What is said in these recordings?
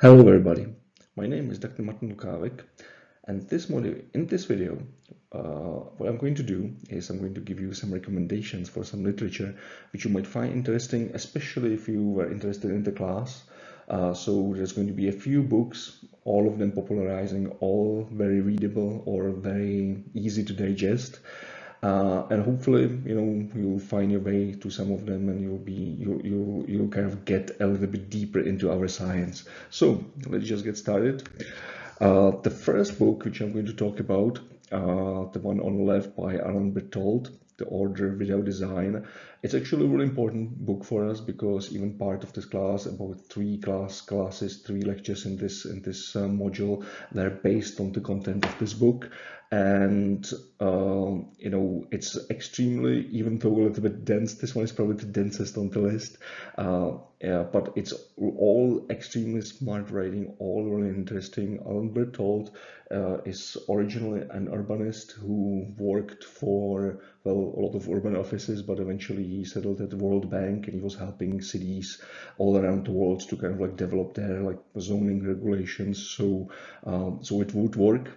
Hello everybody, my name is Dr. Martin Lukavik, and in this video, what I'm going to do is I'm going to give you some recommendations for some literature which you might find interesting, especially if you were interested in the class. So there's going to be a few books, all of them popularizing, all very readable or very easy to digest. And hopefully, you'll find your way to some of them, and you'll kind of get a little bit deeper into our science. So let's just get started. The first book which I'm going to talk about, the one on the left by Alan Berthold, The Order Without Design. It's actually a really important book for us because even part of this class, about three lectures in this module, they're based on the content of this book. And it's extremely, even though a little bit dense, this one is probably the densest on the list. But it's all extremely smart writing, all really interesting. Alan Berthold is originally an urbanist who worked for, well, a lot of urban offices, but eventually he settled at the World Bank, and he was helping cities all around the world to kind of like develop their like zoning regulations, so it would work.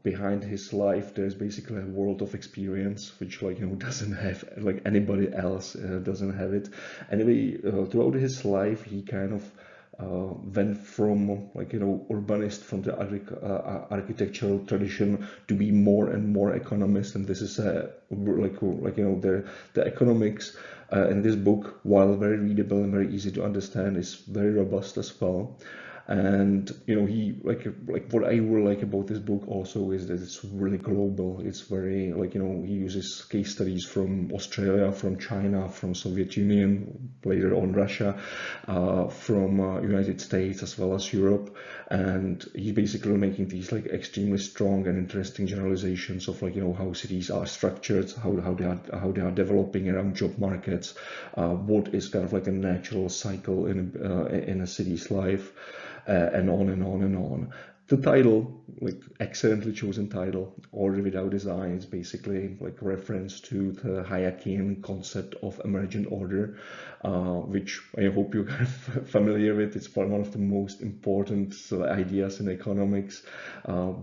Behind his life, there's basically a world of experience, which doesn't have like anybody else doesn't have it. Anyway, throughout his life, he kind of went from urbanist from the architectural tradition to be more and more economist, and this is the economics in this book, while very readable and very easy to understand, is very robust as well. And he like what I really like about this book also is that it's really global. It's very he uses case studies from Australia, from China, from Soviet Union, later on Russia, from United States as well as Europe, and he's basically making these like extremely strong and interesting generalizations of how cities are structured, how they are developing around job markets, what is kind of like a natural cycle in a city's life. And on and on and on. The title, like excellently chosen title, Order Without Design, is basically like a reference to the Hayekian concept of emergent order, which I hope you're kind of familiar with. It's one of the most important ideas in economics.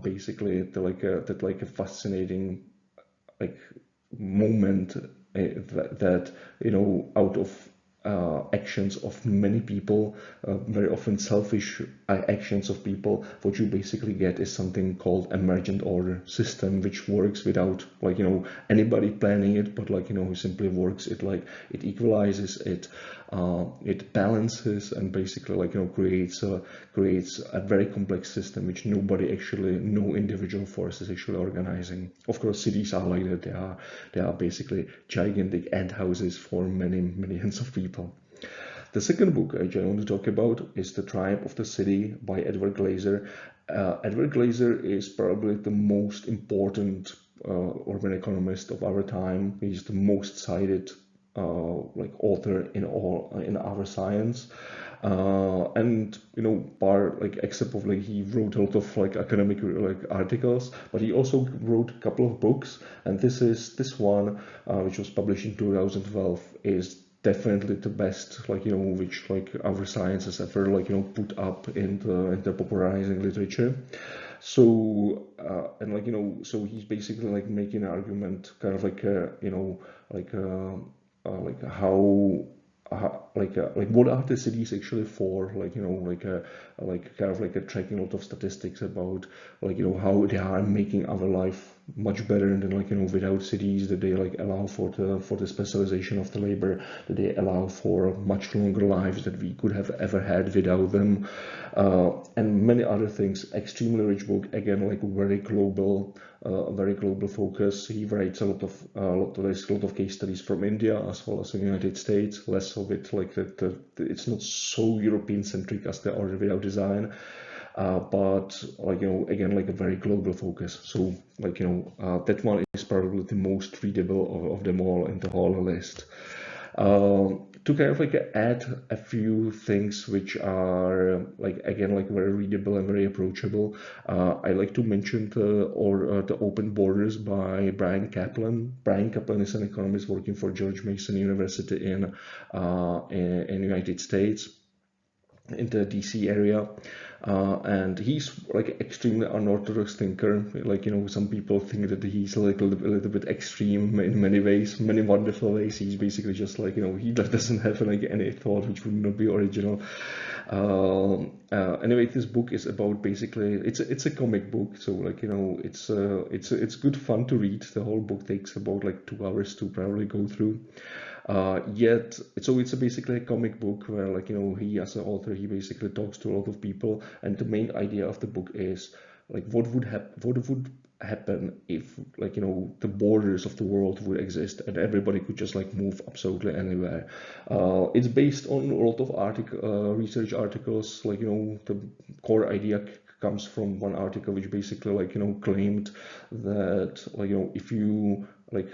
Basically, that like a fascinating like moment that out of actions of many people, very often selfish actions of people, what you basically get is something called emergent order system, which works without anybody planning it, but simply works. It equalizes, it balances, and basically creates a very complex system which no individual force is actually organizing. Of course, cities are like that. They are basically gigantic ant houses for many millions of people. The second book I want to talk about is The Triumph of the City by Edward Glaeser. Edward Glaeser is probably the most important urban economist of our time. He's the most cited author in our science. Except of he wrote a lot of academic articles, but he also wrote a couple of books, and this one, which was published in 2012, is definitely the best which our science has ever put up in the popularizing literature. So so he's basically making an argument kind of what are the cities actually for, tracking a lot of statistics about how they are making our life much better than without cities, that they allow for the specialization of the labor, that they allow for much longer lives that we could have ever had without them, and many other things. Extremely rich book, again, very global focus. He writes a lot of case studies from India as well as the United States. Less of it it's not so European centric as the Order Without Design, but again, a very global focus. So that one is probably the most readable of them all in the whole list. To kind of add a few things which are very readable and very approachable, I like to mention the Open Borders by Brian Kaplan. Brian Kaplan is an economist working for George Mason University in United States. in the DC area, and he's like extremely unorthodox thinker. Like, you know, some people think that he's like a little bit extreme in many ways, many wonderful ways. He's basically just like, you know, he doesn't have like any thought which would not be original. Anyway, this book is about basically it's a comic book, so like, you know, it's good fun to read. The whole book takes about like 2 hours to probably go through. Yet it's basically a comic book where, like, you know, he as an author, he basically talks to a lot of people, and the main idea of the book is like what would happen if, like, you know, the borders of the world would exist and everybody could just like move absolutely anywhere. It's based on a lot of research articles. Like, you know, the core idea comes from one article which basically, like, you know, claimed that, like, you know, if you like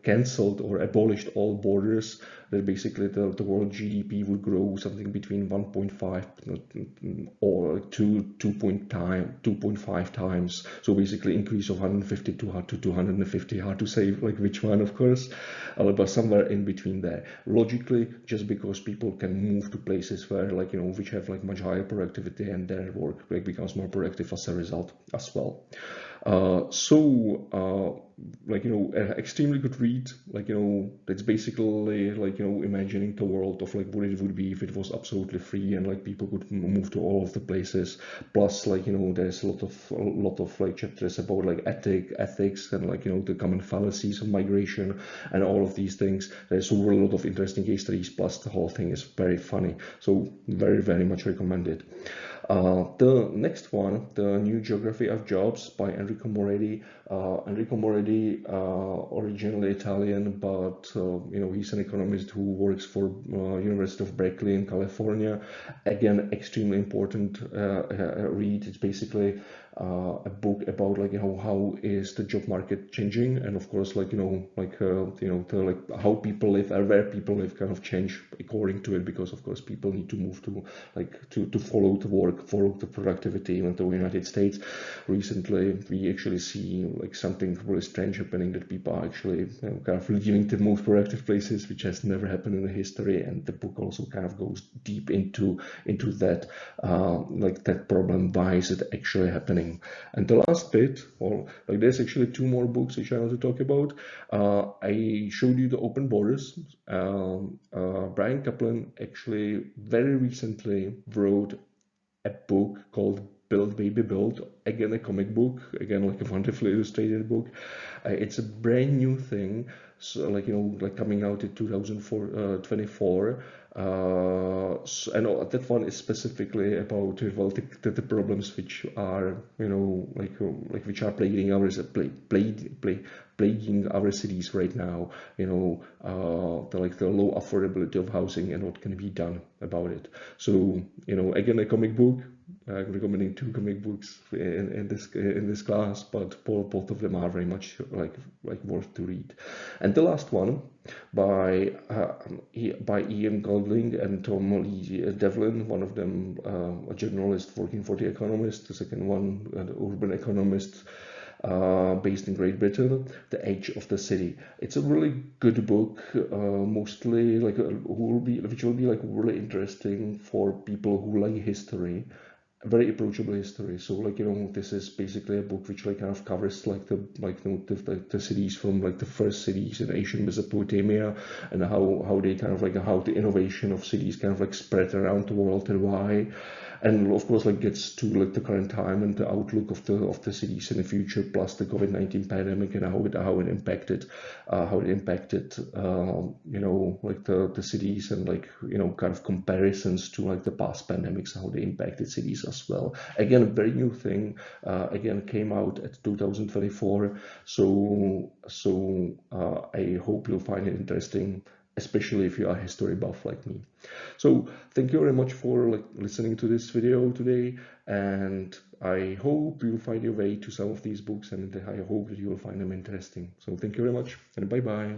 cancelled or abolished all borders, that basically the world GDP would grow something between 1.5 or to 2.5 times. So basically increase of 150 to 250, hard to say like which one, of course, but somewhere in between there. Logically, just because people can move to places where, like, you know, which have like much higher productivity, and their work like becomes more productive as a result as well. Like, you know, extremely good read. Like, you know, it's basically like, you know, imagining the world of like what it would be if it was absolutely free and like people could move to all of the places. Plus, like, you know, there's a lot of like chapters about like ethics and, like, you know, the common fallacies of migration and all of these things. There's a lot of interesting case studies. Plus, the whole thing is very funny. So very much recommended. The next one, The New Geography of Jobs by Enrico Moretti. Enrico Moretti, originally Italian, but you know, he's an economist who works for University of Berkeley in California. Again, extremely important read. It's basically a book about, like, you know, how is the job market changing, and of course, like, you know, like you know, the, like, how people live and where people live kind of change according to it, because of course people need to move to, like, to follow the work, follow the productivity. In the United States recently, we actually see like something really strange happening, that people are actually, you know, kind of leaving the most productive places, which has never happened in the history. And the book also kind of goes deep into that, like that problem. Why is it actually happening? And the last bit, or like, there's actually 2 more books which I want to talk about. I showed you the open borders. Brian Kaplan actually very recently wrote a book called Build Baby Build, again a comic book, again like a wonderfully illustrated book. It's a brand new thing, so, like, you know, like coming out in 2024. And that one is specifically about, well, the problems which are, you know, like which are plaguing our cities right now. You know, the low affordability of housing and what can be done about it. So, you know, again, a comic book. I'm recommending 2 comic books in this class, but both of them are very much like worth to read. And the last one, by Ian Golding and Tom Lee Devlin, one of them a journalist working for The Economist, the second one an urban economist based in Great Britain, The Age of the City. It's a really good book, mostly like which will be like really interesting for people who like history, very approachable history. So, like, you know, this is basically a book which like kind of covers like the the cities from like the first cities in ancient Mesopotamia, and how they kind of like how the innovation of cities kind of like spread around the world and why. And of course, like, gets to like the current time and the outlook of the cities in the future, plus the COVID-19 pandemic and how it impacted you know, like the cities, and, like, you know, kind of comparisons to like the past pandemics, how they impacted cities as well. Again, a very new thing. Again, came out at 2024. So I hope you'll find it interesting, especially if you are a history buff like me. So thank you very much for like listening to this video today, and I hope you'll find your way to some of these books, and I hope that you will find them interesting. So thank you very much, and bye bye.